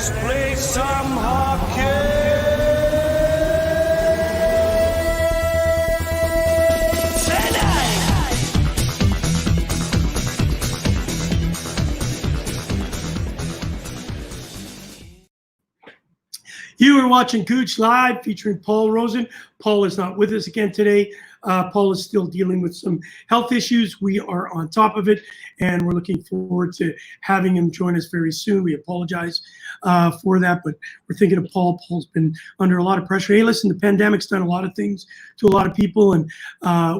play some hockey. You are watching Gouche Live featuring Paul Rosen. Paul is not with us again today. Paul is still dealing with some health issues. We are on top of it, and we're looking forward to having him join us very soon. We apologize for that, but we're thinking of Paul. Paul's been under a lot of pressure. Hey, listen, the pandemic's done a lot of things to a lot of people, and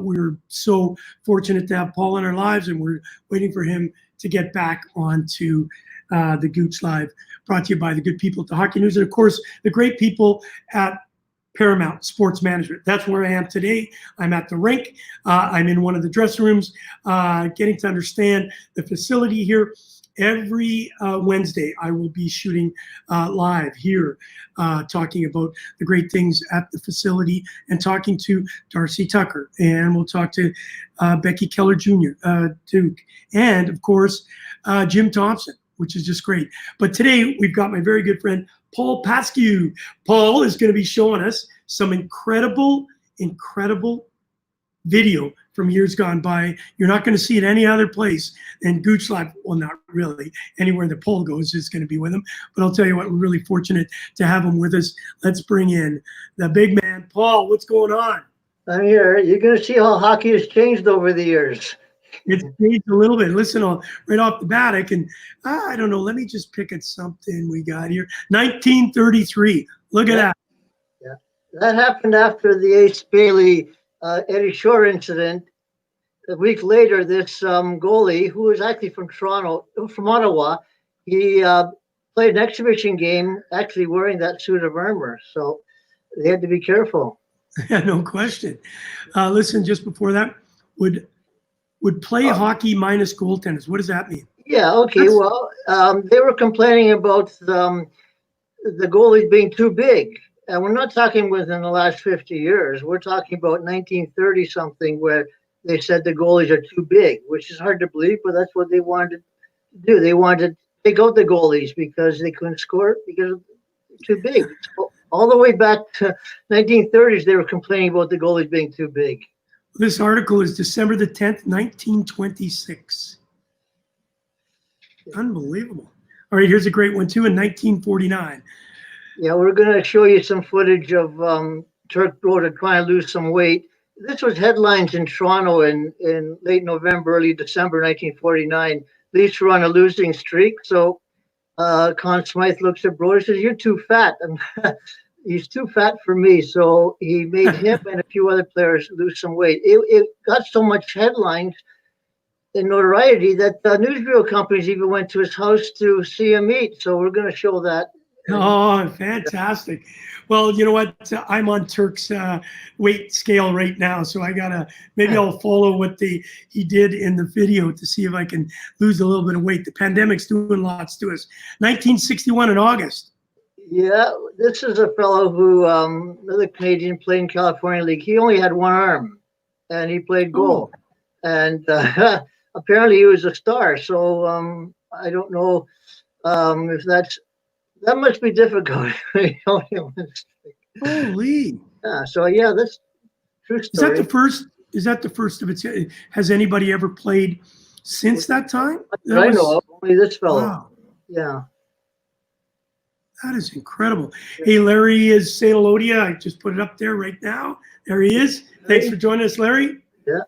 we're so fortunate to have Paul in our lives, and we're waiting for him to get back onto the Gouche Live, brought to you by the good people at the Hockey News, and of course, the great people at Paramount Sports Management. That's where I am today. I'm at the rink. I'm in one of the dressing rooms, getting to understand the facility here. Every Wednesday, I will be shooting live here, talking about the great things at the facility and talking to Darcy Tucker. And we'll talk to Becky Keller Jr., Duke, and of course, Jim Thompson, which is just great. But today, we've got my very good friend, Paul Patskou. Paul is going to be showing us some incredible video from years gone by. You're not going to see it any other place than Gouche Live. Well, not really. Anywhere that Paul goes is going to be with him. But I'll tell you what, we're really fortunate to have him with us. Let's bring in the big man, Paul. What's going on? I'm here. You're going to see how hockey has changed over the years. It's changed a little bit. Listen, right off the bat, I don't know, let me just pick at something we got here. 1933. Look at that. Yeah. That happened after the Ace Bailey Eddie Shore incident. A week later, this goalie, who was actually from Ottawa, he played an exhibition game actually wearing that suit of armor. So they had to be careful. Yeah, no question. Listen, just before that, would play hockey minus goaltenders. What does that mean? Yeah, okay. Well, they were complaining about the goalies being too big. And we're not talking within the last 50 years. We're talking about 1930 something where they said the goalies are too big, which is hard to believe, but that's what they wanted to do. They wanted to take out the goalies because they couldn't score because they're too big. So all the way back to 1930s, they were complaining about the goalies being too big. This article is December the 10th, 1926. Unbelievable. All right, here's a great one, too, in 1949. Yeah, we're going to show you some footage of Turk Broder trying to lose some weight. This was headlines in Toronto in late November, early December 1949. Leafs were on a losing streak, so Conn Smythe looks at Broder and says, "You're too fat." And he's too fat for me, so he made him and a few other players lose some weight. It got so much headlines and notoriety that newsreel companies even went to his house to see him eat. So we're going to show that. Oh, fantastic. Well, you know what? I'm on Turk's weight scale right now, so maybe I'll follow what he did in the video to see if I can lose a little bit of weight. The pandemic's doing lots to us. 1961 in August. Yeah, this is a fellow who, another Canadian, played in California League. He only had one arm, and he played goal. And apparently he was a star. So I don't know if that must be difficult. Holy. Yeah. So yeah, that's true story. Is that the first of its? Has anybody ever played since that time? I know of, only this fellow. Wow. Yeah. That is incredible. Hey, Larry is saying hello to you. I just put it up there right now. There he is. Thanks for joining us, Larry. Yeah.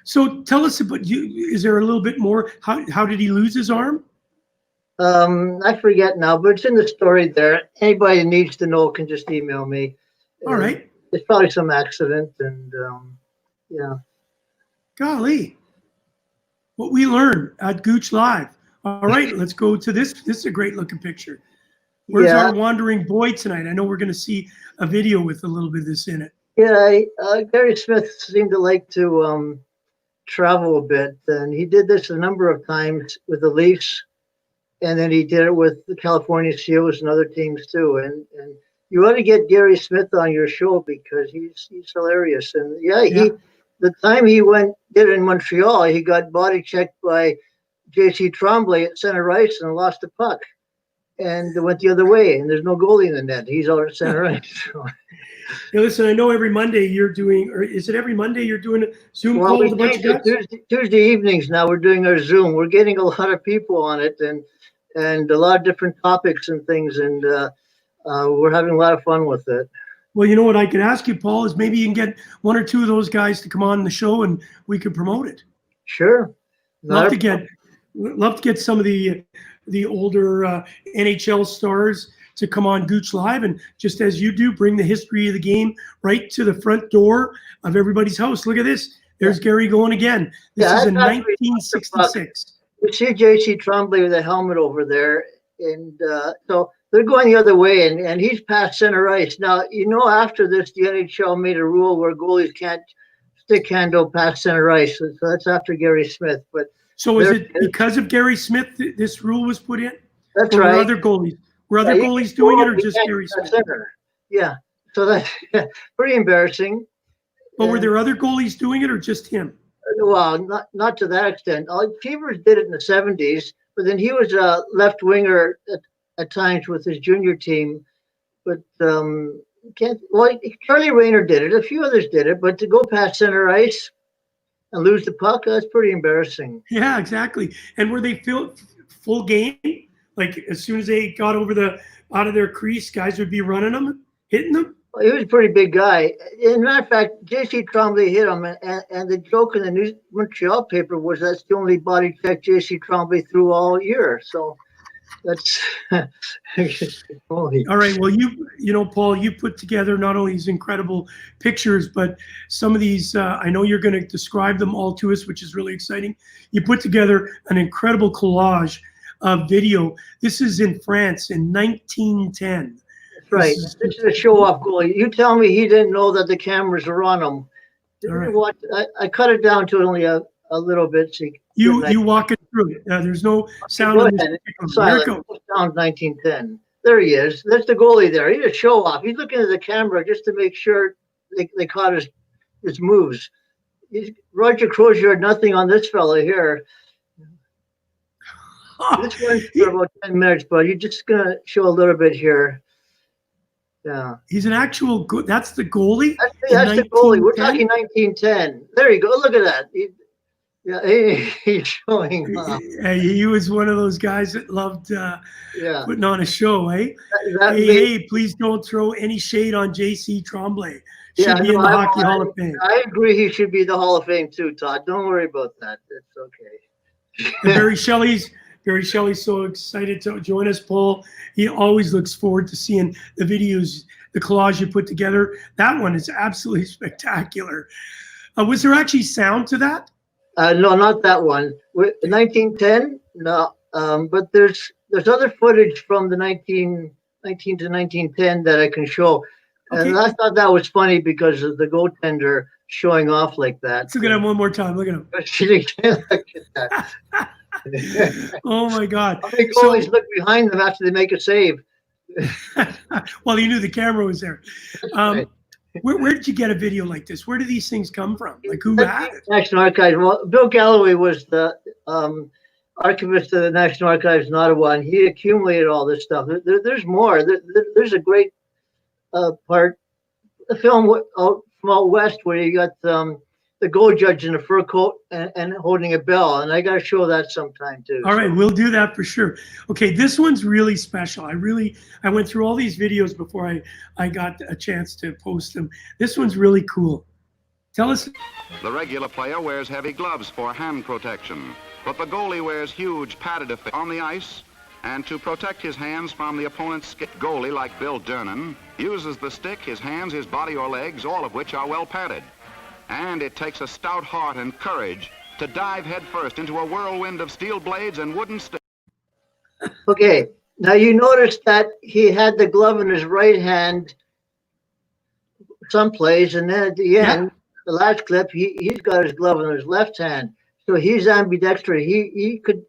So tell us about you. Is there a little bit more? How did he lose his arm? I forget now, but it's in the story there. Anybody who needs to know can just email me. All right. It's probably some accident, and yeah. Golly. What we learned at Gouche Live. All right, let's go to this. This is a great looking picture. Where's our wandering boy tonight? I know we're going to see a video with a little bit of this in it. Yeah, Gary Smith seemed to like to travel a bit, and he did this a number of times with the Leafs, and then he did it with the California Seals and other teams too. And you ought to get Gary Smith on your show because he's hilarious. And the time he did it in Montreal, he got body checked by J.C. Tremblay at center ice and lost the puck. and it went the other way, and there's no goalie in the net. He's out at center ice. So. Hey, listen, I know every Monday you're doing, or is it every Monday you're doing a Zoom Well, call we with a bunch of changed guys? it Tuesday evenings now. We're doing our Zoom. We're getting a lot of people on it, and a lot of different topics and things, and we're having a lot of fun with it. Well, you know what I could ask you, Paul, is maybe you can get one or two of those guys to come on the show and we could promote it. Sure. Love to get some of the older NHL stars to come on Gouche Live, and just as you do, bring the history of the game right to the front door of everybody's house. Look at this. There's Gary going again. This is in 1966. We see J.C. Tremblay with a helmet over there, and so they're going the other way, and he's past center ice. Now, after this, the NHL made a rule where goalies can't stick handle past center ice. So that's after Gary Smith. But so is it because of Gary Smith this rule was put in? That's or right. Were other goalies? Were other goalies doing it, or just Gary Smith? Center. Yeah. So that's pretty embarrassing. But were there other goalies doing it, or just him? Well, not to that extent. Cheevers did it in the 70s, but then he was a left winger at times with his junior team. But Charlie Rayner did it. A few others did it, but to go past center ice and lose the puck, that's pretty embarrassing. Yeah, exactly. And were they full game? Like as soon as they got out of their crease, guys would be running them, hitting them? Well, he was a pretty big guy. As a matter of fact, J.C. Tremblay hit him, and the joke in the Montreal paper was that's the only body check J.C. Tremblay threw all year. So that's all right. Well, Paul, you put together not only these incredible pictures, but some of these, I know you're going to describe them all to us, which is really exciting. You put together an incredible collage of video. This is in France in 1910. Right. This is a show-off goalie. You tell me he didn't know that the cameras are on him. Right. I cut it down to only a little bit. So you walk it through it. There's no sound. Go ahead. Silent. Sound 1910. There he is. That's the goalie there. He's a show-off. He's looking at the camera just to make sure they caught his moves. Roger Crozier had nothing on this fella here. This one's for about 10 minutes, but you're just going to show a little bit here. Yeah. He's an actual that's the goalie? That's the goalie. We're talking 1910. There you go. Look at that. He's showing off. He was one of those guys that loved putting on a show, eh? Hey, please don't throw any shade on J.C. Tremblay. Should be in the Hockey Hall of Fame. I agree he should be in the Hall of Fame too, Todd. Don't worry about that. It's okay. Barry Shelley's so excited to join us, Paul. He always looks forward to seeing the videos, the collage you put together. That one is absolutely spectacular. Was there actually sound to that? No, not that one. 1910, no. But there's other footage from the 1919 to 1910 that I can show. Okay. And I thought that was funny because of the goaltender showing off like that. Let's look at him one more time. Look at him. Look at that. Oh my God! How many goalies look behind them after they make a save? Well, he knew the camera was there. Right. Where did you get a video like this? Where do these things come from? Like who had it? National Archives. Well, Bill Galloway was the archivist of the National Archives in Ottawa, and he accumulated all this stuff. There's more. There's a great part, a film out from out west where you got the goal judge in a fur coat and holding a bell, and I got to show that sometime too. All right, we'll do that for sure. Okay, this one's really special. I went through all these videos before I got a chance to post them. This one's really cool. Tell us. The regular player wears heavy gloves for hand protection, but the goalie wears huge padded effects on the ice, and to protect his hands from the opponent's stick. Goalie, like Bill Dernan, uses the stick, his hands, his body or legs, all of which are well padded. And it takes a stout heart and courage to dive headfirst into a whirlwind of steel blades and wooden sticks. Okay, now you notice that he had the glove in his right hand someplace, and then at the end, the last clip, he's got his glove in his left hand. So he's ambidextrous. He could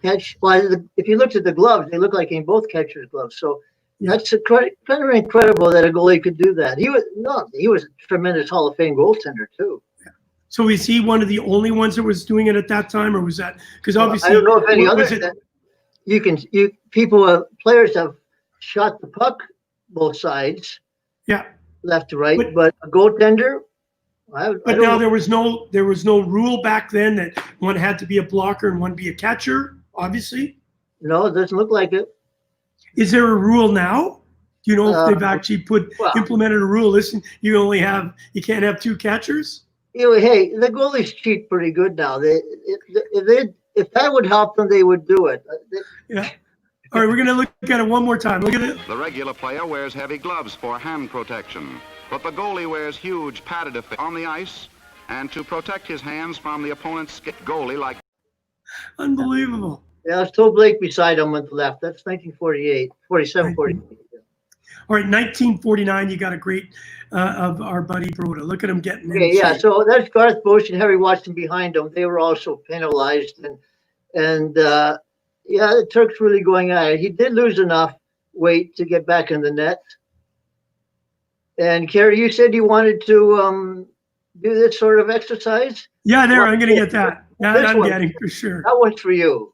catch. Well, if you looked at the gloves, they look like in both catcher's gloves. So that's kind of incredible that a goalie could do that. He was a tremendous Hall of Fame goaltender too. So is he one of the only ones that was doing it at that time, or was that because obviously I don't know if any others. players have shot the puck both sides, Yeah. left to right, but a goaltender, But now there was no rule back then that one had to be a blocker and one be a catcher, obviously. No, it doesn't look like it. Is there a rule now? Do you know if they've actually implemented a rule? Listen, you can't have two catchers? Hey, the goalies cheat pretty good now. If that would help them, they would do it. Yeah. All right, we're going to look at it one more time. Look at it. The regular player wears heavy gloves for hand protection, but the goalie wears huge padded effects on the ice and to protect his hands from the opponent's goalie like. Unbelievable. Yeah, I was told Blake beside him went left. That's 1948, 47, 48. All right, 1949, you got a great of our buddy Broda. Look at him getting in. Yeah, so that's Garth Bush and Harry Watson behind him. They were also penalized. And yeah, the Turk's really going at it. He did lose enough weight to get back in the net. And Kerry, you said you wanted to do this sort of exercise? Yeah, there, I'm going to get that. That I'm getting for sure. That one's for you.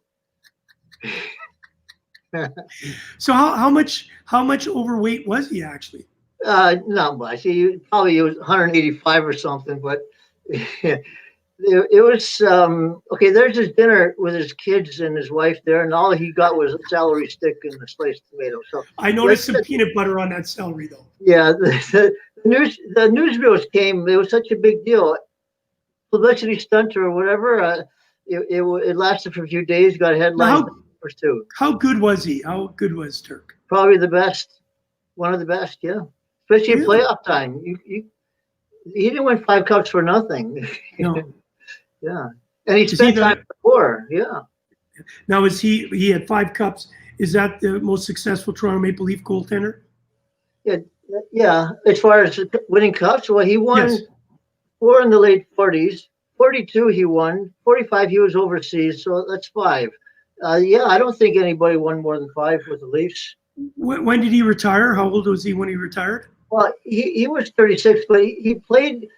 So how much overweight was he actually? Not much. He probably was 185 or something, but it was okay. There's his dinner with his kids and his wife there, and all he got was a celery stick and a sliced tomato. So I noticed some peanut butter on that celery, though. Yeah, the newsreels came. It was such a big deal, publicity stunt or whatever. It lasted for a few days. Got headlines. How good was he? How good was Turk? Probably the best, one of the best. Yeah, especially in playoff time. He didn't win 5 cups for nothing. No. Yeah, and he spent time before. Yeah. Now he had 5 cups? Is that the most successful Toronto Maple Leaf goaltender? Yeah. As far as winning cups, well, he won 4 in the late 40s. 42 he won. 45 he was overseas, so that's 5. Yeah, I don't think anybody won more than 5 with the Leafs. When did he retire? How old was he when he retired? Well, he was 36, but he played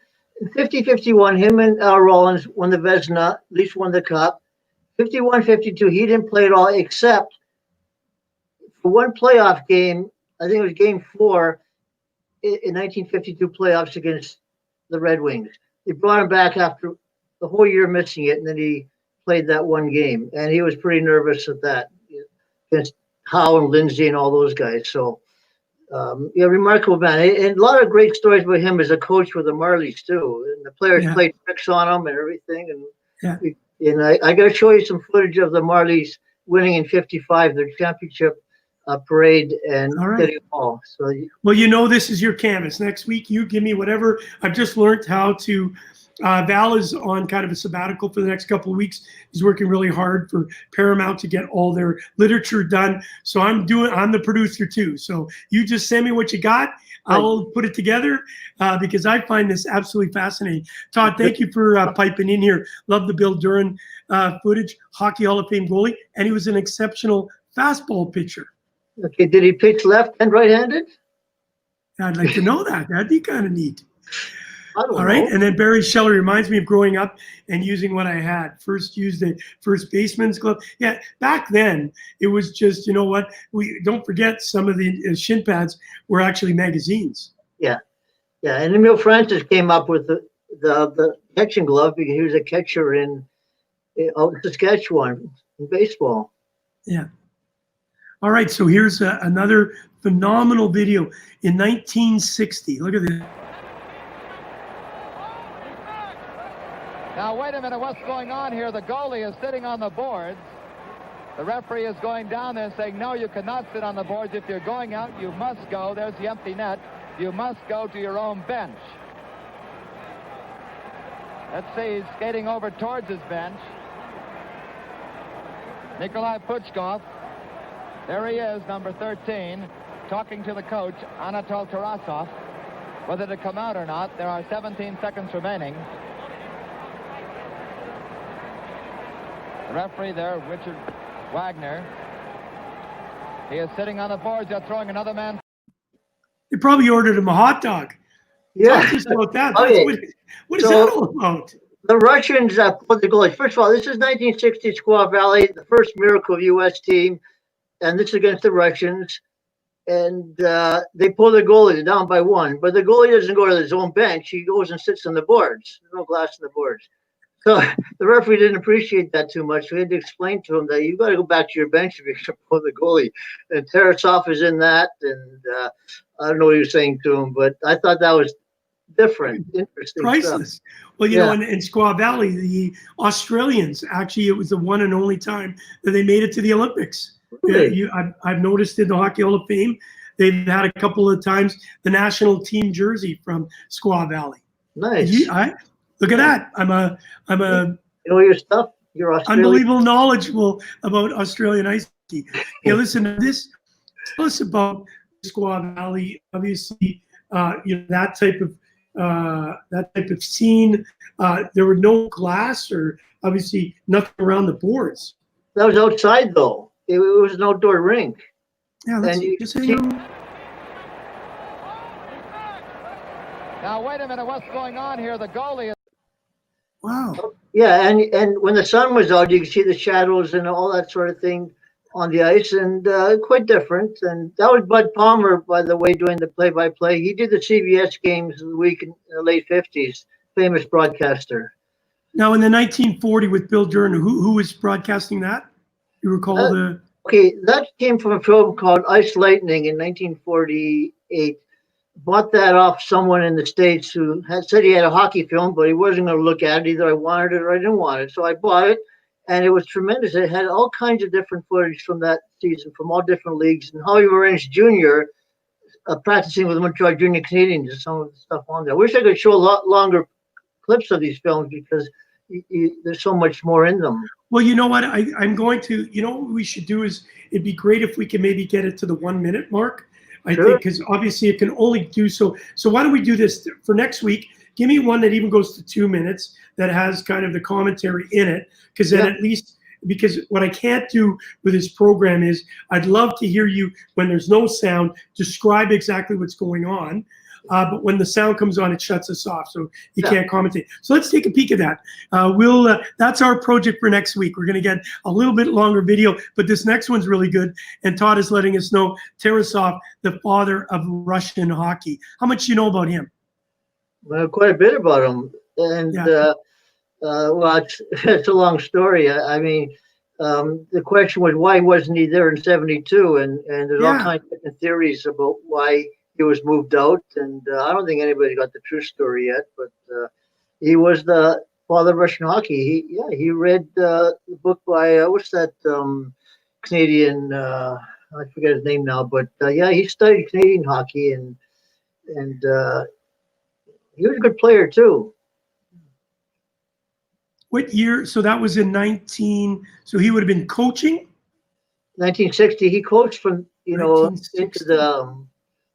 in 50-51. Him and Al Rollins won the Vezina, at least won the Cup. 51-52, he didn't play at all except for one playoff game. I think it was Game 4 in 1952 playoffs against the Red Wings. They brought him back after the whole year missing it, and then he played that one game, and he was pretty nervous at that against Howe and Lindsay and all those guys. So, yeah, remarkable man. And a lot of great stories about him as a coach with the Marlies too. And the players played tricks on him and everything. And I got to show you some footage of the Marlies winning in '55 their championship parade and getting a ball. So, well, this is your canvas. Next week, you give me whatever. I've just learned how to. Val is on kind of a sabbatical for the next couple of weeks. He's working really hard for Paramount to get all their literature done. So I'm the producer too. So you just send me what you got. I'll put it together because I find this absolutely fascinating. Todd, thank you for piping in here. Love the Bill Duran footage, Hockey Hall of Fame goalie, and he was an exceptional fastball pitcher. Okay, did he pitch left and right-handed? I'd like to know that. That'd be kind of neat. All right, and then Barry Scheller reminds me of growing up and using what I had. First used the first baseman's glove. Yeah, back then it was just, you know what? We don't forget some of the shin pads were actually magazines. Yeah, and Emil Francis came up with the catching glove because he was a catcher in Saskatchewan in baseball. Yeah. All right, so here's another phenomenal video in 1960. Look at this. Now, wait a minute, what's going on here? The goalie is sitting on the boards. The referee is going down there saying, no, you cannot sit on the boards. If you're going out, you must go. There's the empty net. You must go to your own bench. Let's see, he's skating over towards his bench. Nikolai Puchkov. There he is, number 13, talking to the coach, Anatol Tarasov. Whether to come out or not, there are 17 seconds remaining. The referee there, Richard Wagner. He is sitting on the boards. They're throwing another man. They probably ordered him a hot dog. Yeah. Talk to us about that. Okay. What is that all about? The Russians pulled the goalie. First of all, this is 1960 Squaw Valley, the first miracle U.S. team, and this is against the Russians. And they pull the goalie. They're down by 1, but the goalie doesn't go to his own bench. He goes and sits on the boards. There's no glass on the boards. So the referee didn't appreciate that too much. We had to explain to him that you got to go back to your bench if you're going to pull the goalie. And Tarasov is in that, and I don't know what he was saying to him, but I thought that was different, interesting Priceless. stuff. Well, you know, in Squaw Valley, the Australians, actually, it was the one and only time that they made it to the Olympics. Really? I've noticed in the Hockey Hall of Fame, they've had a couple of times the national team jersey from Squaw Valley. Nice. Look at that. I'm a You know your stuff. You're Australian. unbelievable knowledgeable about Australian ice hockey. Hey, listen to this. Tell us about Squaw Valley. Obviously, you know, that type of scene. There were no glass or obviously nothing around the boards. That was outside though. It was an outdoor rink. Yeah, let's And you just see- Now, wait a minute. What's going on here? The goalie is... wow. Yeah, and when the sun was out, you could see the shadows and all that sort of thing on the ice, and quite different. And that was Bud Palmer, by the way, doing the play-by-play. He did the CBS games of the week in the late 50s, famous broadcaster. Now, in the 1940 with Bill Dern, who was broadcasting that? You recall the? Okay, that came from a film called Ice Lightning in 1948. Bought that off someone in the States who had said he had a hockey film, but he wasn't going to look at it. Either I wanted it or I didn't want it. So I bought it, and it was tremendous. It had all kinds of different footage from that season, from all different leagues. And Howie Morenz Jr. Practicing with the Montreal Junior Canadiens and some of the stuff on there. I wish I could show a lot longer clips of these films because there's so much more in them. Well, you know what? I'm going to, you know what we should do is it'd be great if we can maybe get it to the 1 minute mark. I think because obviously it can only do so. So why don't we do this for next week? Give me one that even goes to 2 minutes that has kind of the commentary in it, because then at least, because what I can't do with this program is I'd love to hear you when there's no sound describe exactly what's going on. But when the sound comes on, it shuts us off, so you can't commentate. So let's take a peek at that. That's our project for next week. We're going to get a little bit longer video, but this next one's really good. And Todd is letting us know Tarasov, the father of Russian hockey. How much do you know about him? Well, quite a bit about him, and well, it's a long story. I mean, the question was why wasn't he there in '72, and there's all kinds of different theories about why he was moved out, and I don't think anybody got the true story yet. But he was the father of Russian hockey. He read the book by what's that Canadian? I forget his name now, but he studied Canadian hockey, and he was a good player too. What year? So that was in 19. So he would have been coaching. 1960. He coached from into the.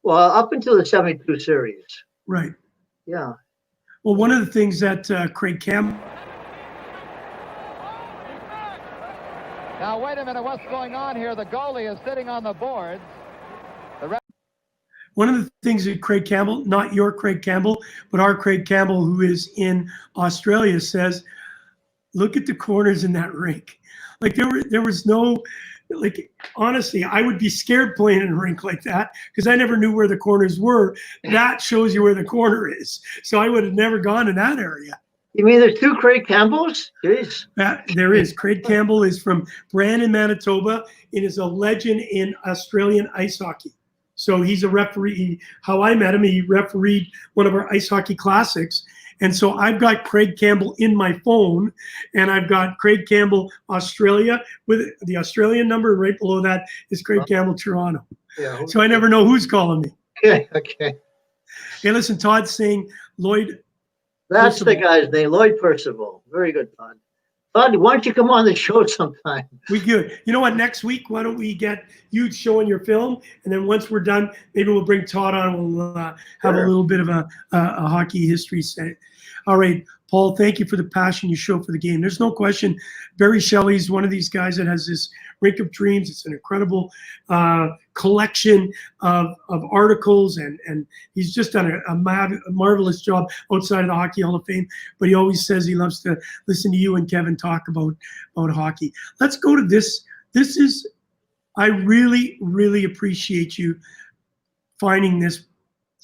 Well, up until the 72 series. Right. Yeah. Well, one of the things that Craig Campbell. Now, wait a minute. What's going on here? The goalie is sitting on the boards. One of the things that Craig Campbell, not your Craig Campbell, but our Craig Campbell, who is in Australia, says, look at the corners in that rink. Like there was no, like, honestly, I would be scared playing in a rink like that because I never knew where the corners were. That shows you where the corner is. So I would have never gone in that area. You mean there's two Craig Campbells? Jeez. There is. Craig Campbell is from Brandon, Manitoba, and is a legend in Australian ice hockey. So he's a referee. How I met him, he refereed one of our ice hockey classics. And so I've got Craig Campbell in my phone, and I've got Craig Campbell Australia with the Australian number. Right below that is Craig Campbell Toronto. Yeah. So I never know who's calling me. Okay. Hey, listen, Todd's saying Lloyd. That's Percival. the guy's name, Lloyd Percival. Very good, Todd. Todd, why don't you come on the show sometime? We good. You know what? Next week, why don't we get you showing your film, and then once we're done, maybe we'll bring Todd on. We'll have a little bit of a hockey history set. All right, Paul. Paul, thank you for the passion you show for the game. There's no question Barry Shelley's one of these guys that has this Rink of Dreams. It's an incredible collection of articles, and he's just done a marvelous job outside of the Hockey Hall of Fame. But he always says he loves to listen to you and Kevin talk about hockey. Let's go to this. This is, I really, really appreciate you finding this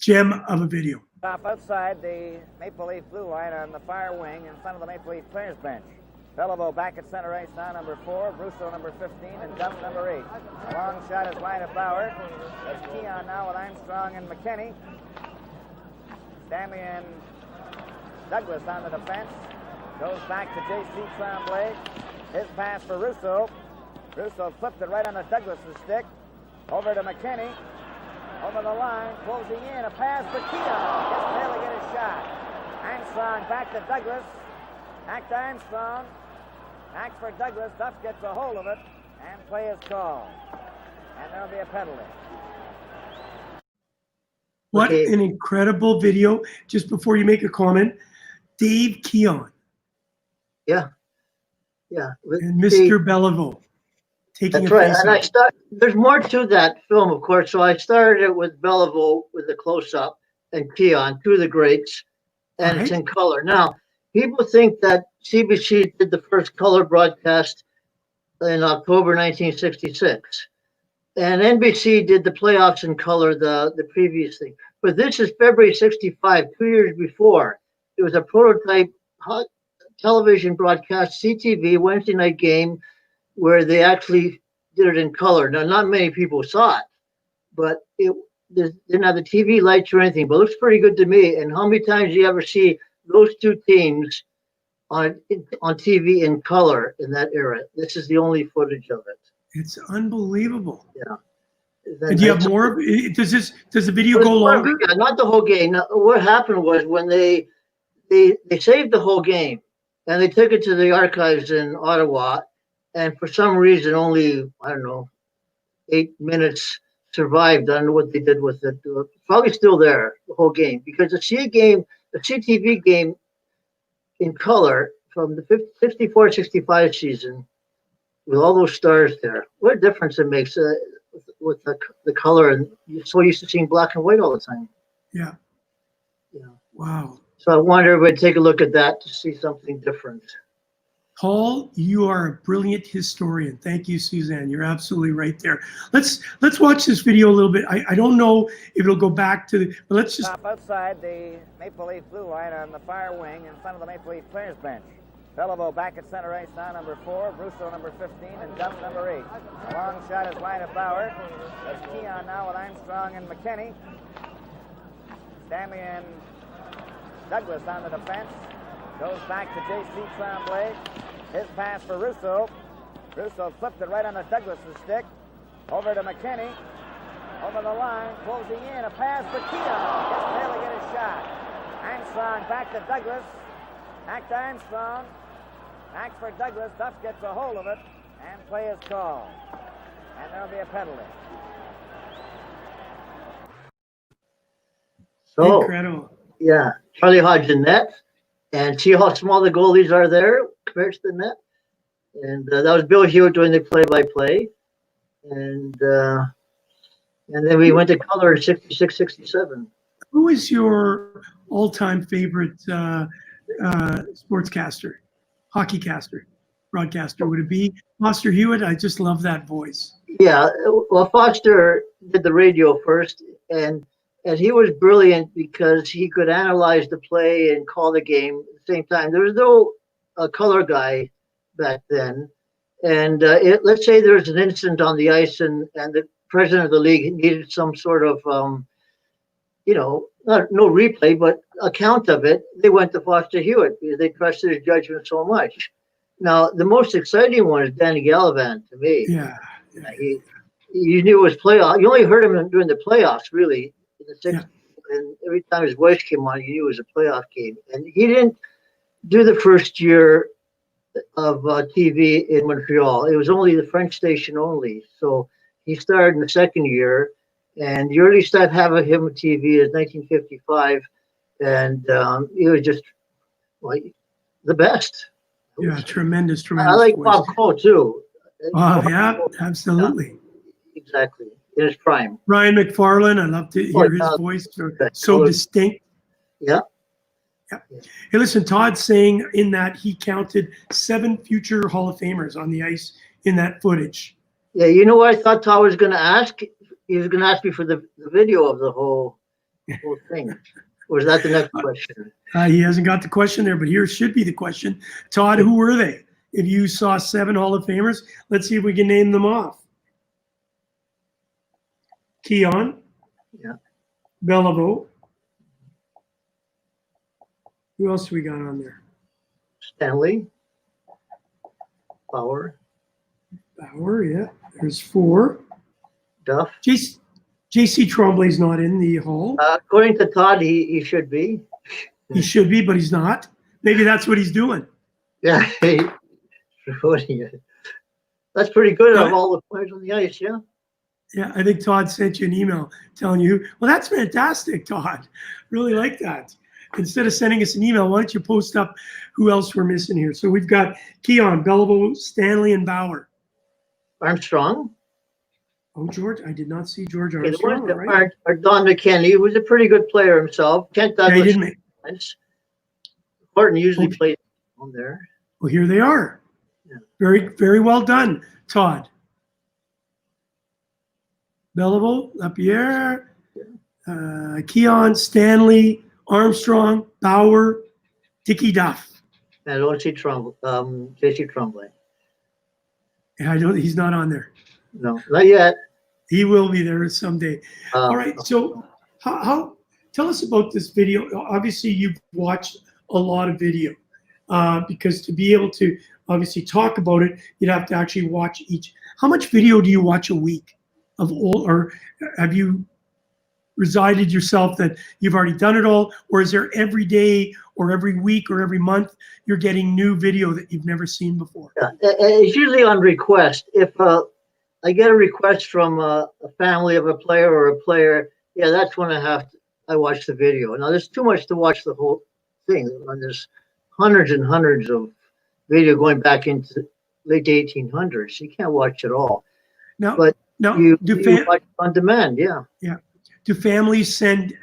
gem of a video. Stop outside the Maple Leaf blue line on the far wing in front of the Maple Leaf players bench. Beliveau back at center ice now, number 4, Russo number 15, and Duff number 8. A long shot is wide of Bauer. There's Keon now with Armstrong and McKinney. Stanley and Douglas on the defense. Goes back to J.C. Tremblay. His pass for Russo. Russo flipped it right on the Douglas' stick. Over to McKinney. Over the line, closing in, a pass for Keon. Gets there to get his shot. Armstrong back to Douglas. Back to Armstrong. Back for Douglas. Duff gets a hold of it, and play is called. And there'll be a penalty. What an incredible video. Just before you make a comment, Dave Keon. Yeah. And Mr. Beliveau. That's right. And there's more to that film, of course. So I started it with Beliveau with the close-up and Keon, two of the greats, and it's in color. Now, people think that CBC did the first color broadcast in October 1966. And NBC did the playoffs in color the previous thing. But this is February 65, 2 years before. It was a prototype hot television broadcast, CTV, Wednesday night game, where they actually did it in color. Now, not many people saw it, but it didn't have the TV lights or anything, but it looks pretty good to me. And how many times do you ever see those two teams on TV in color in that era? This is the only footage of it. It's unbelievable. Yeah. And do you have more? Does the video go longer? Yeah, not the whole game. Now, what happened was when they saved the whole game and they took it to the archives in Ottawa, and for some reason only, I don't know, 8 minutes survived. I don't know what they did with it. Probably still there, the whole game, because the CTV game in color from the 54-65 season with all those stars there, what a difference it makes with the color, and you're so used to seeing black and white all the time. Yeah. Wow. So I want everybody to take a look at that to see something different. Paul, you are a brilliant historian. Thank you, Suzanne. You're absolutely right there. Let's watch this video a little bit. I don't know if it'll go back to the, but let's just Stop outside the Maple Leaf blue line on the far wing in front of the Maple Leaf players bench. Beliveau back at center ice now, number 4, Russo number 15, and Duff number 8. A long shot is wide of Bauer. There's Keon now with Armstrong and McKinney. Stanley and Douglas on the defense. Goes back to J.C. Tremblay. His pass for Russo. Russo flipped it right on the Douglas' stick. Over to McKinney. Over the line, closing in, a pass for Keon. Gets there to get his shot. Armstrong back to Douglas. Back to Armstrong. Back for Douglas. Duff gets a hold of it, and play is called. And there'll be a penalty. So, incredible. Yeah, Charlie Hodgson net. And see how small the goalies are there compared to the net. And that was Bill Hewitt doing the play-by-play. And then we went to color in 66, 67. Who is your all-time favorite sportscaster, hockeycaster, broadcaster? Would it be Foster Hewitt? I just love that voice. Yeah, well, Foster did the radio first, and he was brilliant because he could analyze the play and call the game at the same time. There was no color guy back then. And let's say there was an incident on the ice and the president of the league needed some sort of, no replay, but account of it. They went to Foster Hewitt because they trusted his judgment so much. Now, the most exciting one is Danny Gallivan to me. Yeah. You knew it was playoff. You only heard him during the playoffs, really. In the sixth, and every time his voice came on, you knew it was a playoff game. And he didn't do the first year of TV in Montreal. It was only the French station only. So he started in the second year, and you really started having him on TV in 1955. And he was just, well, the best. Yeah, tremendous, I tremendous like voice. Patskou too. Oh, yeah, absolutely. Exactly. In his prime. Ryan McFarlane, I love to hear his yeah. voice. So distinct. Yeah. Yeah. Hey, listen, Todd's saying in that he counted 7 future Hall of Famers on the ice in that footage. Yeah, you know what I thought Todd was going to ask? He was going to ask me for the video of the whole thing. Or is that the next question? He hasn't got the question there, but here should be the question. Todd, who were they? If you saw 7 Hall of Famers, let's see if we can name them off. Keon. Yeah. Beliveau. Who else do we got on there? Stanley. Bauer. Bauer, yeah. There's 4. Duff. J.C. Tremblay's not in the hall. According to Todd, he should be. He should be, but he's not. Maybe that's what he's doing. Yeah. That's pretty good of all the players on the ice, yeah? Yeah, I think Todd sent you an email telling you, well, that's fantastic, Todd. Really like that. Instead of sending us an email, why don't you post up who else we're missing here? So we've got Keon, Beliveau, Stanley, and Bauer. Armstrong. Oh, George, I did not see George Okay, Armstrong. Right. Or Don McKenney, who was a pretty good player himself. Kent Douglas. Yeah, he didn't make. Horton usually played on there. Well, here they are. Yeah. Very, very well done, Todd. Beliveau, Lapierre, Keon, Stanley, Armstrong, Bauer, Dickie Duff. I don't see J.C. Tremblay. Yeah, I don't. He's not on there. No, not yet. He will be there someday. All right. So, how? Tell us about this video. Obviously, you've watched a lot of video because to be able to obviously talk about it, you'd have to actually watch each. How much video do you watch a week of all, or have you resided yourself that you've already done it all, or is there every day or every week or every month you're getting new video that you've never seen before? Yeah. It's usually on request. If I get a request from a family of a player or a player, yeah, that's when I watch the video. Now, there's too much to watch the whole thing. There's hundreds and hundreds of video going back into late 1800s. You can't watch it all. No, but no. you watch on demand, yeah. Yeah. Do families send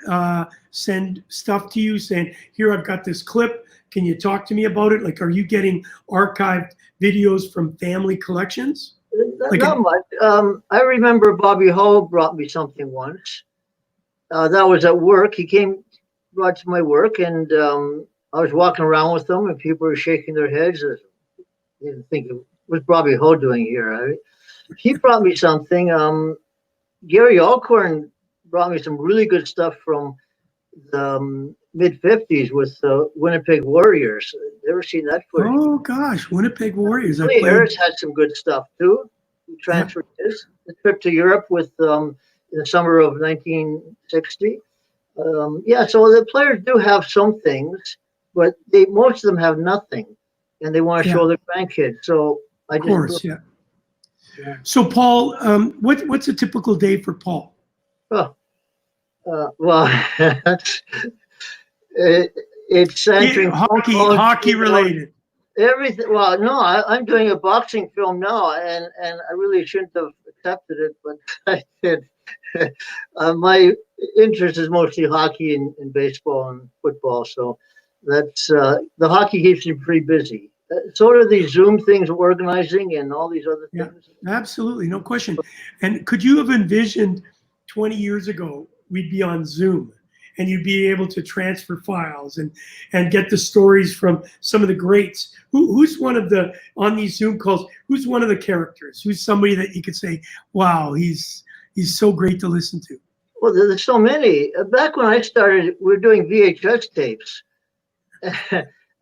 stuff to you saying, "Here, I've got this clip. Can you talk to me about it?" Like, are you getting archived videos from family collections? Not much. I remember Bobby Hull brought me something once. That was at work. He brought to my work, and I was walking around with them, and people were shaking their heads. I didn't think what's Bobby Hull doing here? He brought me something. Gary Alcorn brought me some really good stuff from the mid-50s with the Winnipeg Warriors. Ever seen that footage? Oh gosh, Winnipeg Warriors. Billy Harris had some good stuff too. He transferred his trip to Europe with in the summer of 1960. Yeah, so the players do have some things, but most of them have nothing, and they want to show their grandkids. So of course, yeah. So Paul, what's a typical day for Paul? Oh, well, it's entering hockey related. Everything. Well, no, I'm doing a boxing film now, and I really shouldn't have accepted it, but I did. My interest is mostly hockey and baseball and football, so that's the hockey keeps me pretty busy. So are these Zoom things we're organizing and all these other things. Yeah, absolutely, no question. And could you have envisioned 20 years ago we'd be on Zoom and you'd be able to transfer files and get the stories from some of the greats? Who's one of the, on these Zoom calls, who's one of the characters? Who's somebody that you could say, wow, he's so great to listen to? Well, there's so many. Back when I started, we were doing VHS tapes.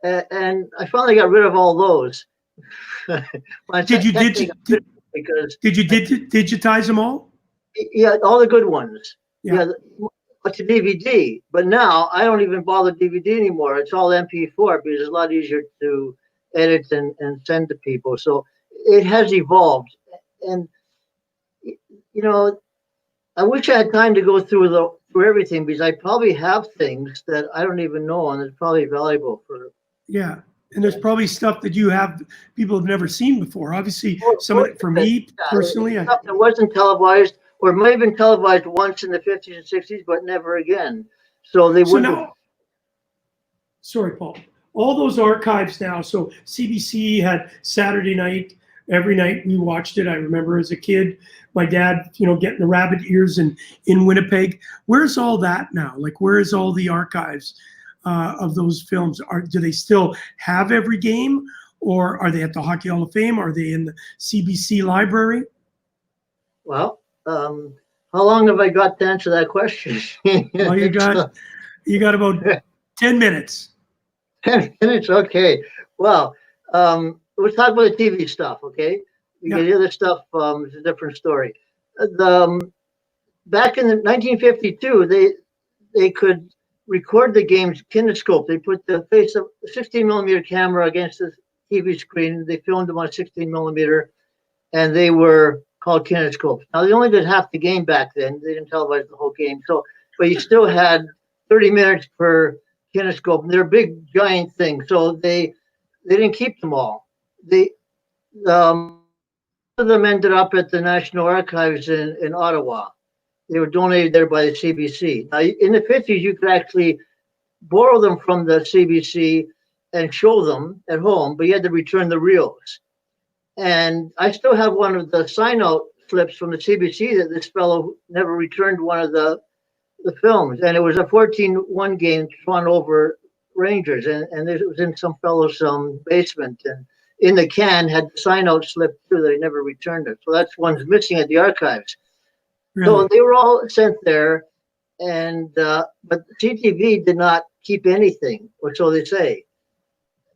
And I finally got rid of all those. Did you digitize them all? Yeah, all the good ones. Yeah. To DVD. But now I don't even bother DVD anymore. It's all MP4 because it's a lot easier to edit and send to people. So it has evolved. And you know, I wish I had time to go through everything because I probably have things that I don't even know, and it's probably valuable for. Yeah, And there's probably stuff that people have never seen before. Obviously, Well, some of it, for me personally, stuff that wasn't televised, or might have been televised once in the 50s and 60s, but never again. So they so wouldn't. now, sorry, Paul, all those archives now. So CBC had Saturday night, every night we watched it. I remember as a kid, my dad, getting the rabbit ears in Winnipeg. Where's all that now? Like, where is all the archives of those films? Do they still have every game, or are they at the Hockey Hall of Fame? Are they in the CBC library? Well, how long have I got to answer that question? Well, you got about 10 minutes. 10 minutes, okay. Well, let's talk about the TV stuff, okay? Because the other stuff is a different story. Back in 1952, they could record the games kinescope. They put the face of a 16 millimeter camera against the TV screen. They filmed them on 16 millimeter, and they were called kinescopes. Now they only did half the game back then. They didn't televise the whole game. So, but you still had 30 minutes per kinescope. And they're big, giant things. So they didn't keep them all. Some of them ended up at the National Archives in Ottawa. They were donated there by the CBC. Now, in the 50s, you could actually borrow them from the CBC and show them at home, but you had to return the reels. And I still have one of the sign-out slips from the CBC that this fellow never returned one of the films. And it was a 14-1 game, Toronto over Rangers. And it was in some fellow's basement. And in the can had the sign-out slip, too, that he never returned it. So that's one's missing at the archives. Really? So they were all sent there, but CTV did not keep anything, or so they say,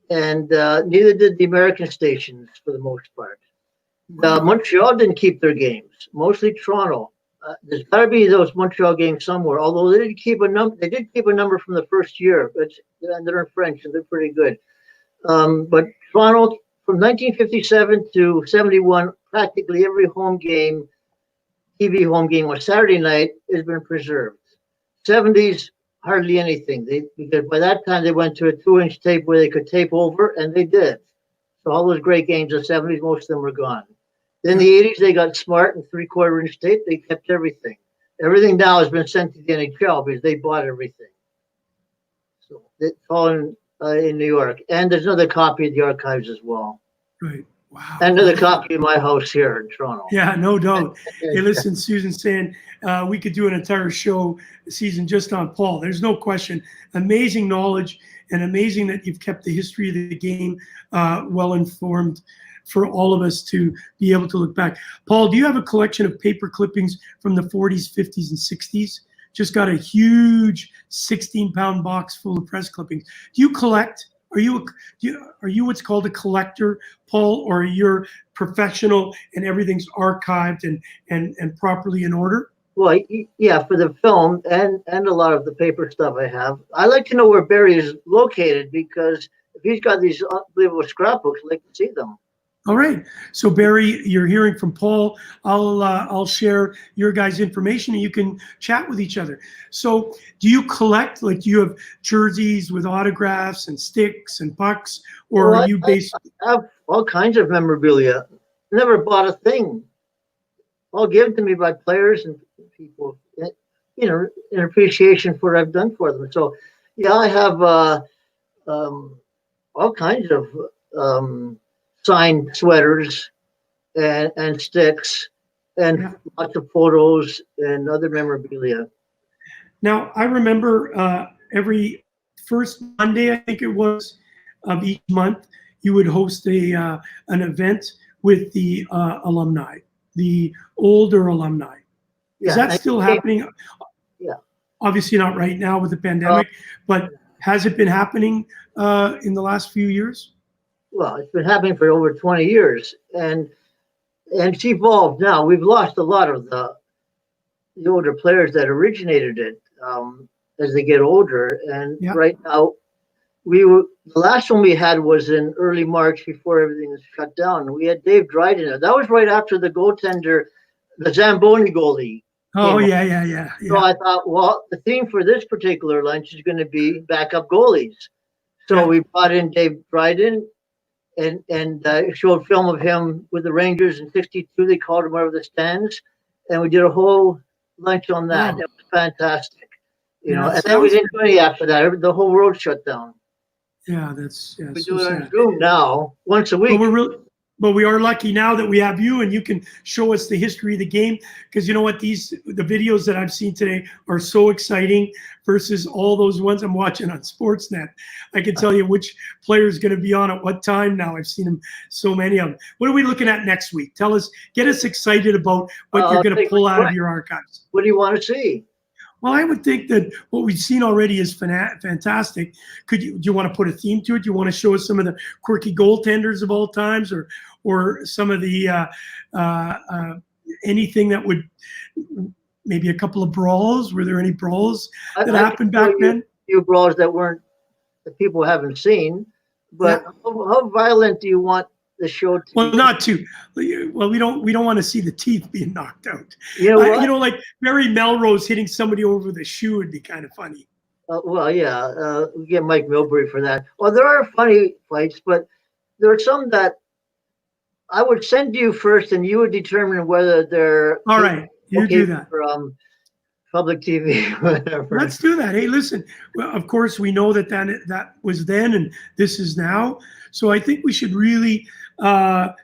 and neither did the American stations for the most part. Montreal didn't keep their games, mostly Toronto. There's got to be those Montreal games somewhere. Although they did keep a number. They did keep a number from the first year, but they're in French and they're pretty good. But Toronto, from 1957 to 71, practically every home game. TV home game on Saturday night has been preserved. 70s, hardly anything. Because by that time they went to a 2-inch tape where they could tape over, and they did. So all those great games of the 70s, most of them were gone. Then the 80s, they got smart and 3/4-inch tape. They kept everything. Everything now has been sent to the NHL because they bought everything. So it's all in New York. And there's another copy of the archives as well. Right. Wow. Another copy of my house here in Toronto. Yeah, no doubt. Hey, listen, Susan's saying we could do an entire season just on Paul. There's no question. Amazing knowledge, and amazing that you've kept the history of the game well informed for all of us to be able to look back. Paul, do you have a collection of paper clippings from the 40s, 50s, and 60s? Just got a huge 16-pound box full of press clippings. Do you collect? Are you what's called a collector, Paul, or you're professional and everything's archived and properly in order? Well, yeah, for the film and a lot of the paper stuff I have. I like to know where Barry is located because if he's got these unbelievable scrapbooks, I'd like to see them. All right. So Barry, you're hearing from Paul. I'll share your guys' information and you can chat with each other. So do you collect, like, do you have jerseys with autographs and sticks and pucks, or are you basically? I have all kinds of memorabilia. Never bought a thing. All given to me by players and people, in appreciation for what I've done for them. So yeah, I have all kinds of signed sweaters and sticks and lots of photos and other memorabilia. Now, I remember every first Monday, I think it was, of each month, you would host an event with the alumni, the older alumni. Is that still happening? Yeah. Obviously not right now with the pandemic, but has it been happening in the last few years? Well, it's been happening for over 20 years, and it's evolved now. We've lost a lot of the older players that originated it as they get older. And right now, the last one we had was in early March before everything was shut down. We had Dave Dryden. That was right after the goaltender, the Zamboni goalie. Oh, yeah. So I thought, well, the theme for this particular lunch is going to be backup goalies. So Yeah. we brought in Dave Dryden and showed film of him with the Rangers in '62. They called him out of the stands, and we did a whole lunch on that. Wow. It was fantastic. You know, Yeah, and then we sounds didn't do any after that. The whole world shut down. yeah, We so do it on sad. Zoom now, once a But week. but we are lucky now that we have you and you can show us the history of the game, because you know what, the videos that I've seen today are so exciting versus all those ones I'm watching on Sportsnet. I can tell you which player is going to be on at what time now. I've seen them, so many of them. What are we looking at next week? Tell us, get us excited about what you're going to pull out of your archives. What do you want to see? Well, I would think that what we've seen already is fantastic. Do you want to put a theme to it? Do you want to show us some of the quirky goaltenders of all times, or some of the anything that would, maybe a couple of brawls? Were there any brawls that happened back then? A few brawls that people haven't seen, but Yeah. how violent do you want the show to Well, be? not too. Well, we don't want to see the teeth being knocked out. You know what? You know, like Barry Melrose hitting somebody over the shoe would be kind of funny. Well, yeah, we get Mike Milbury for that. Well, there are funny fights, but there are some that I would send to you first, and you would determine whether they're All right, you okay do that. for public TV, whatever. Let's do that. Hey, listen, well, of course, we know that was then and this is now. So I think we should really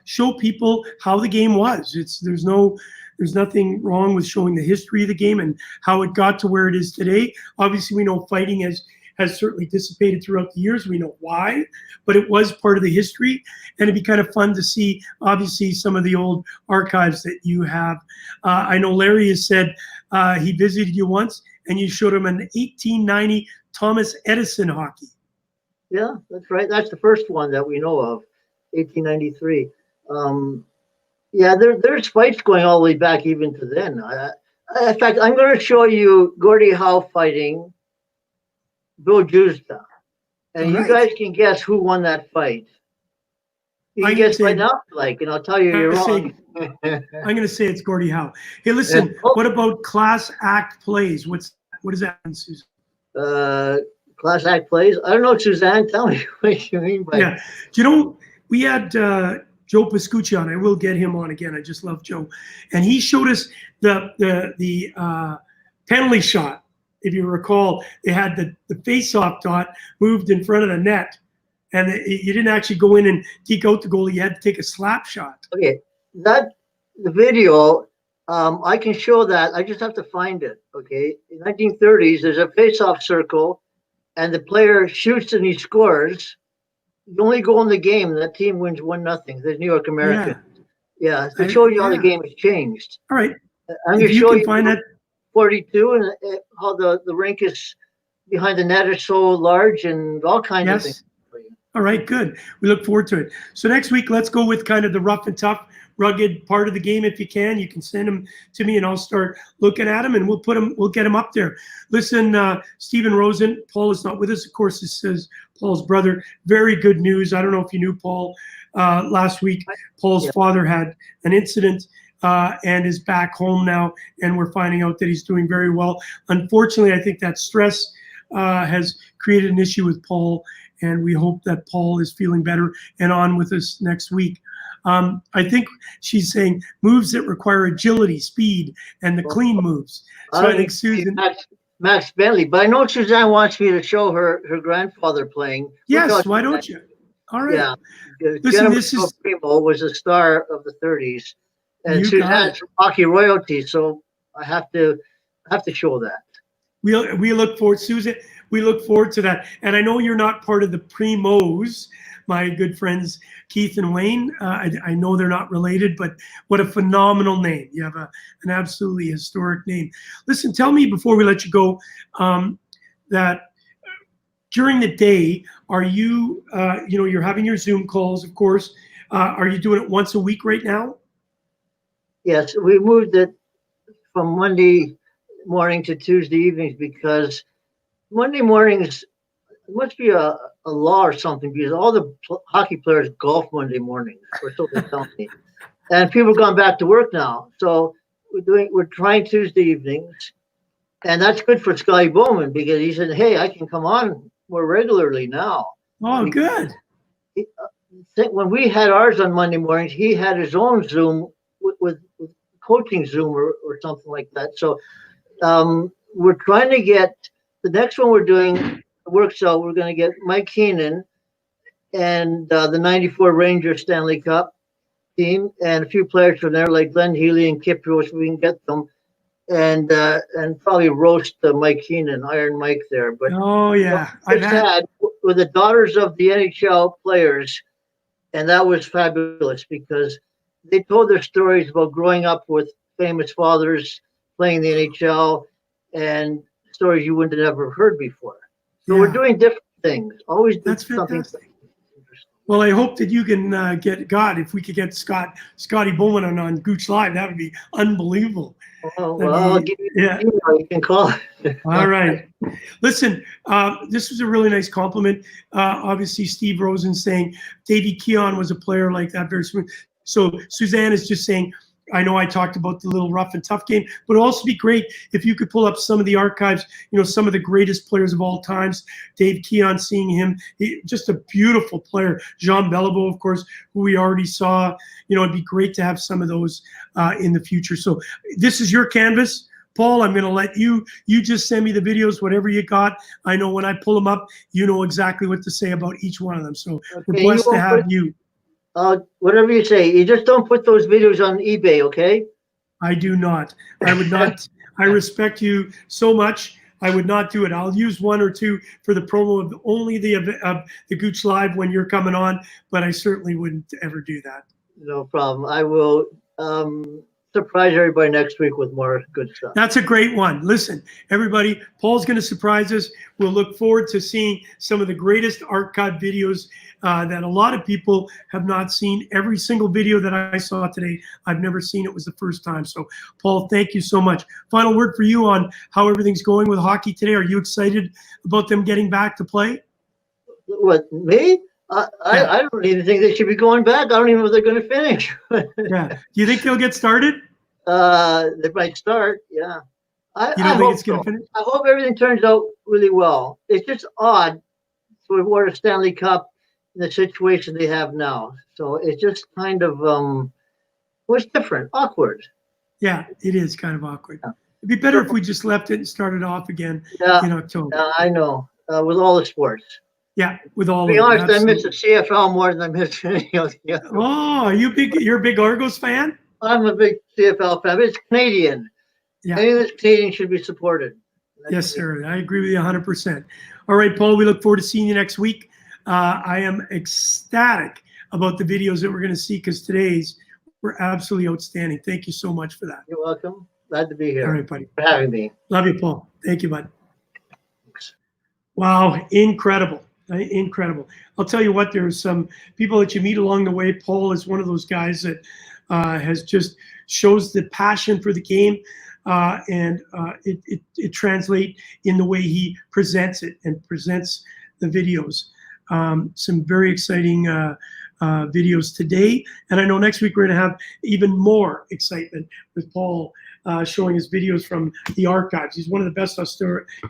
show people how the game was. There's nothing wrong with showing the history of the game and how it got to where it is today. Obviously, we know fighting has certainly dissipated throughout the years. We know why, but it was part of the history. And it'd be kind of fun to see, obviously, some of the old archives that you have. I know Larry has said he visited you once and you showed him an 1890 Thomas Edison hockey. Yeah, that's right. That's the first one that we know of, 1893. Yeah, there's fights going all the way back even to then. In fact, I'm going to show you Gordie Howe fighting Bill Jusda, and you guys can guess who won that fight. You can guess right now, and I'll tell you you're wrong. I'm going to say it's Gordie Howe. Hey, listen, what about class act plays? What does that mean, Susan? Class act plays? I don't know, Suzanne. Tell me what you mean by. Yeah. Do you know, we had Joe Patskou on. I will get him on again. I just love Joe. And he showed us the penalty shot. If you recall, they had the face-off dot moved in front of the net. And you didn't actually go in and deke out the goalie. You had to take a slap shot. Okay. The video, I can show that. I just have to find it. Okay. In 1930s, there's a face-off circle, and the player shoots and he scores. You only go in the game, and that team wins 1-0. The New York Americans. Yeah. To show you how the game has changed. All right. I'm going to show you find that 42 and how the rink is behind the net is so large and all kinds of things. All right, good. We look forward to it. So next week, let's go with kind of the rough and tough, rugged part of the game. If you can, you can send them to me, and I'll start looking at them, and we'll get them up there. Listen, Stephen Rosen, Paul is not with us. Of course, this is Paul's brother. Very good news. I don't know if you knew Paul. Last week, Paul's father had an incident and is back home now, and we're finding out that he's doing very well. Unfortunately, I think that stress has created an issue with Paul, and we hope that Paul is feeling better and on with us next week. I think she's saying moves that require agility, speed, and the clean moves. So I think Susan. Max Bentley, but I know Suzanne wants me to show her grandfather playing. Yes, why don't you? All right. Yeah. Listen, this is Primo was a star of the 30s, and Suzanne's hockey royalty, so I have to show that. We look forward, Susan. We look forward to that. And I know you're not part of the Primos, my good friends Keith and Wayne. I know they're not related, but what a phenomenal name. You have an absolutely historic name. Listen, tell me before we let you go that during the day, are you, you're having your Zoom calls, of course. Are you doing it once a week right now? Yes, we moved it from Monday morning to Tuesday evenings because Monday mornings must be a law or something, because all the hockey players golf Monday mornings, or so they tell me. And people have gone back to work now. So we're trying Tuesday evenings. And that's good for Scully Bowman, because he said, hey, I can come on more regularly now. Oh, good. When we had ours on Monday mornings, he had his own Zoom with coaching Zoom or something like that. So we're trying to get the next one we're doing works out. We're going to get Mike Keenan and the '94 Rangers Stanley Cup team and a few players from there like Glenn Healy and Kip Rose. We can get them and probably roast Mike Keenan, Iron Mike there. But Oh, yeah. I've had with the daughters of the NHL players, and that was fabulous because they told their stories about growing up with famous fathers playing the NHL and stories you wouldn't have ever heard before. So we're doing different things. Always do That's something. fantastic. Well, I hope that you can get if we could get Scotty Bowman on Gouche Live, that would be unbelievable. Oh, well, I'll give you an email. You can call. All right. Listen, this was a really nice compliment. Obviously, Steve Rosen saying Davey Keon was a player like that, very smooth. So Suzanne is just saying, I know I talked about the little rough and tough game, but it'd also be great if you could pull up some of the archives, some of the greatest players of all times. Dave Keon, seeing him, just a beautiful player. Jean Beliveau, of course, who we already saw. It'd be great to have some of those in the future. So this is your canvas. Paul, I'm going to let you just send me the videos, whatever you got. I know when I pull them up, you know exactly what to say about each one of them. So we're blessed to have you. Whatever you say, you just don't put those videos on eBay, okay? I do not. I would not. I respect you so much. I would not do it. I'll use one or two for the promo of only the Gouche Live when you're coming on, but I certainly wouldn't ever do that. No problem. I will surprise everybody next week with more good stuff. That's a great one. Listen, everybody, Paul's going to surprise us. We'll look forward to seeing some of the greatest archive videos that a lot of people have not seen. Every single video that I saw today, I've never seen. It was the first time. So, Paul, thank you so much. Final word for you on how everything's going with hockey today. Are you excited about them getting back to play? What, me? I don't even think they should be going back. I don't even know if they're going to finish. Yeah. Do you think they'll get started? They might start, yeah. You don't think it's going to finish? I hope everything turns out really well. It's just odd to award a Stanley Cup in the situation they have now. So it's just kind of, what's different, awkward. Yeah, it is kind of awkward. It'd be better if we just left it and started off again in October. I know, with all the sports. Yeah, with all. To be honest, I miss the CFL more than I miss any of the other. Oh, you're a big Argos fan? I'm a big CFL fan, but it's Canadian. Yeah. Any of this Canadian should be supported. Yes, sir. I agree with you 100%. All right, Paul, we look forward to seeing you next week. I am ecstatic about the videos that we're going to see because today's were absolutely outstanding. Thank you so much for that. You're welcome. Glad to be here. All right, buddy. For having me. Love you, Paul. Thank you, bud. Wow, incredible. Incredible. I'll tell you what, there's some people that you meet along the way. Paul is one of those guys that has just shows the passion for the game, and it translates in the way he presents it and presents the videos. Some very exciting videos today, and I know next week we're going to have even more excitement with Paul showing his videos from the archives. He's one of the best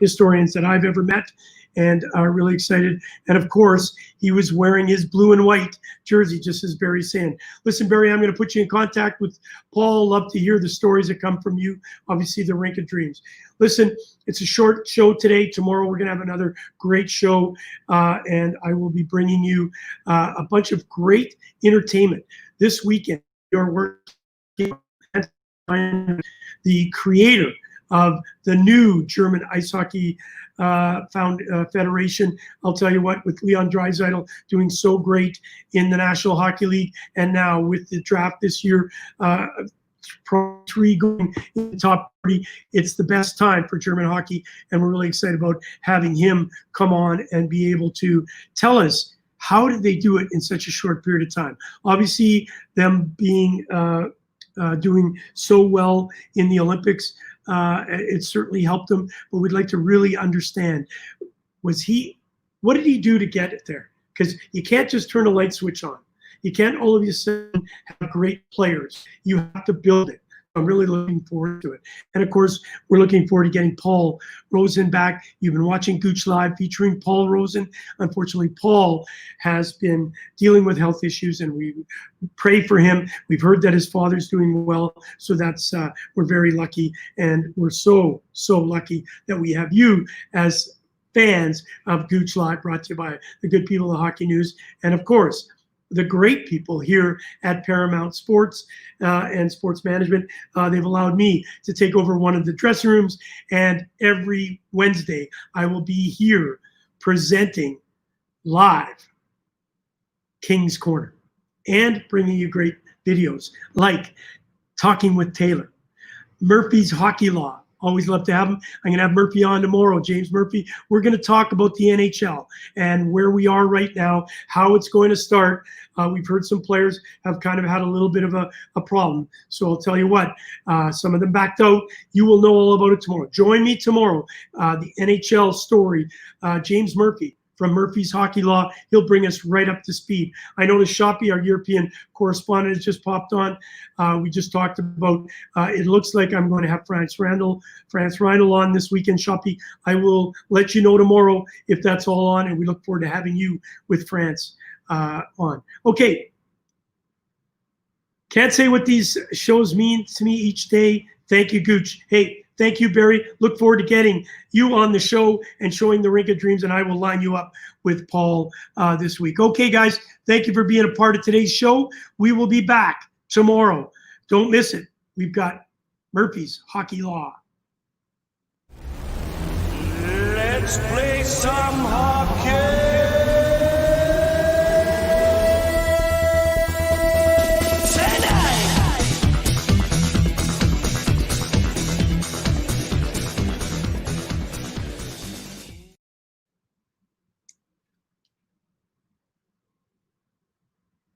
historians that I've ever met, and really excited. And of course, he was wearing his blue and white jersey, just as Barry's saying. Listen, Barry, I'm going to put you in contact with Paul. Love to hear the stories that come from you. Obviously, the Rink of Dreams. Listen, it's a short show today. Tomorrow, we're going to have another great show, and I will be bringing you a bunch of great entertainment this weekend. Your work, the creator of the new German Ice Hockey Federation. I'll tell you what, with Leon Draisaitl doing so great in the National Hockey League, and now with the draft this year, Pro 3 going in the top 30, it's the best time for German hockey, and we're really excited about having him come on and be able to tell us how did they do it in such a short period of time. Obviously, them being doing so well in the Olympics, it certainly helped them, but we'd like to really understand, what did he do to get it there? Because you can't just turn a light switch on. You can't all of a sudden have great players. You have to build it. I'm really looking forward to it. And of course, we're looking forward to getting Paul Rosen back. You've been watching Gouche Live featuring Paul Rosen. Unfortunately, Paul has been dealing with health issues, and we pray for him. We've heard that his father's doing well, so that's we're very lucky, and we're so lucky that we have you as fans of Gouche Live, brought to you by the good people of Hockey News, and of course, the great people here at Paramount Sports and Sports Management. They've allowed me to take over one of the dressing rooms, and every Wednesday I will be here presenting live King's Corner and bringing you great videos like Talking with Taylor, Murphy's Hockey Law. Always love to have him. I'm going to have Murphy on tomorrow, James Murphy. We're going to talk about the NHL and where we are right now, how it's going to start. We've heard some players have kind of had a little bit of a problem. So I'll tell you what, some of them backed out. You will know all about it tomorrow. Join me tomorrow. The NHL story, James Murphy from Murphy's Hockey Law. He'll bring us right up to speed. I noticed Shoppy, our European correspondent, has just popped on. We just talked about, it looks like I'm going to have France Randall on this weekend. Shoppy, I will let you know tomorrow if that's all on, and we look forward to having you with France on. Okay. Can't say what these shows mean to me each day. Thank you, Gouche. Hey, thank you, Barry. Look forward to getting you on the show and showing the Rink of Dreams, and I will line you up with Paul this week. Okay, guys, thank you for being a part of today's show. We will be back tomorrow. Don't miss it. We've got Murphy's Hockey Law. Let's play some hockey.